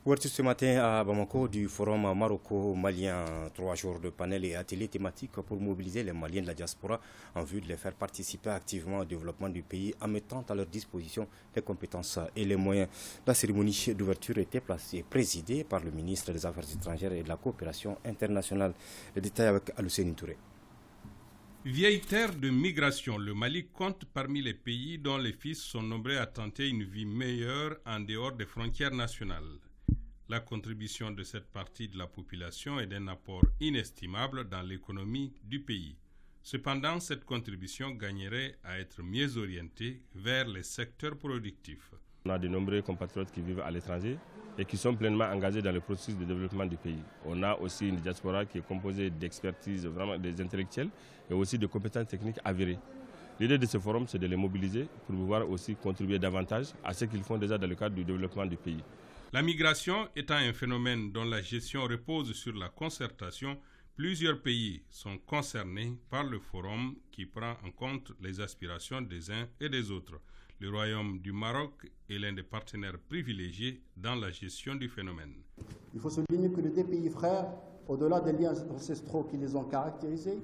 Ouverture ce matin à Bamako du forum maroco-malien, 3 jours de panel et ateliers thématiques pour mobiliser les Maliens de la diaspora en vue de les faire participer activement au développement du pays en mettant à leur disposition les compétences et les moyens. La cérémonie d'ouverture était présidée par le ministre des Affaires étrangères et de la coopération internationale. Les détails avec Alousseni Touré. Vieille terre de migration, le Mali compte parmi les pays dont les fils sont nombreux à tenter une vie meilleure en dehors des frontières nationales. La contribution de cette partie de la population est d'un apport inestimable dans l'économie du pays. Cependant, cette contribution gagnerait à être mieux orientée vers les secteurs productifs. On a de nombreux compatriotes qui vivent à l'étranger et qui sont pleinement engagés dans le processus de développement du pays. On a aussi une diaspora qui est composée d'expertise, vraiment des intellectuels et aussi de compétences techniques avérées. L'idée de ce forum, c'est de les mobiliser pour pouvoir aussi contribuer davantage à ce qu'ils font déjà dans le cadre du développement du pays. La migration étant un phénomène dont la gestion repose sur la concertation, plusieurs pays sont concernés par le forum qui prend en compte les aspirations des uns et des autres. Le Royaume du Maroc est l'un des partenaires privilégiés dans la gestion du phénomène. Il faut souligner que les deux pays frères, au-delà des liens ancestraux qui les ont caractérisés,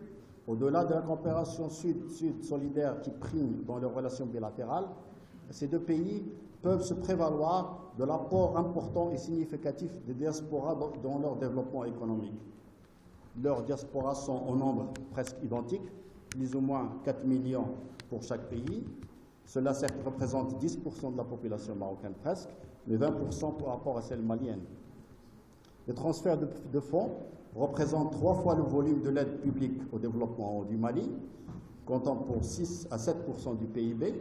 au-delà de la coopération sud-sud solidaire qui prime dans leurs relations bilatérales, ces deux pays peuvent se prévaloir de l'apport important et significatif des diasporas dans leur développement économique. Leurs diasporas sont en nombre presque identique, plus ou moins 4 millions pour chaque pays. Cela certes représente 10% de la population marocaine presque, mais 20% par rapport à celle malienne. Les transferts de fonds représentent 3 fois le volume de l'aide publique au développement du Mali, comptant pour 6 à 7% du PIB,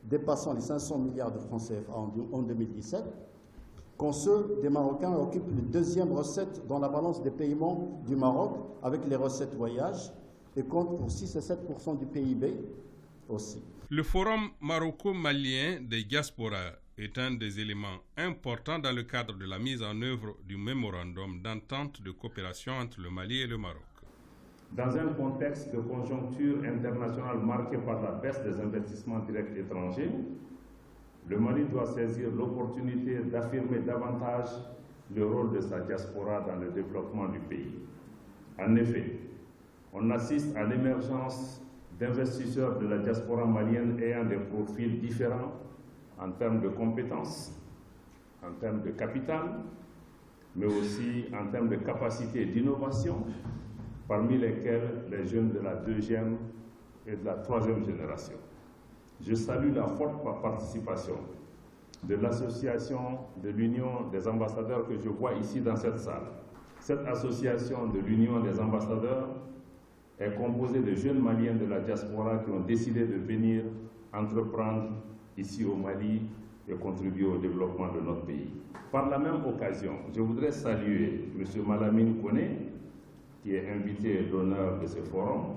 dépassant les 500 milliards de francs CFA en 2017, quand ceux des Marocains occupent le deuxième recette dans la balance des paiements du Maroc avec les recettes voyages et comptent pour 6 à 7% du PIB aussi. Le forum maroco-malien des diasporas est un des éléments importants dans le cadre de la mise en œuvre du mémorandum d'entente de coopération entre le Mali et le Maroc. Dans un contexte de conjoncture internationale marqué par la baisse des investissements directs étrangers, le Mali doit saisir l'opportunité d'affirmer davantage le rôle de sa diaspora dans le développement du pays. En effet, on assiste à l'émergence d'investisseurs de la diaspora malienne ayant des profils différents en termes de compétences, en termes de capital, mais aussi en termes de capacité d'innovation, parmi lesquels les jeunes de la 2e et de la 3e génération. Je salue la forte participation de l'association de l'Union des ambassadeurs que je vois ici dans cette salle. Cette association de l'Union des ambassadeurs est composée de jeunes Maliens de la diaspora qui ont décidé de venir entreprendre ici au Mali et contribuer au développement de notre pays. Par la même occasion, je voudrais saluer M. Malamine Koné, qui est invité d'honneur de ce forum,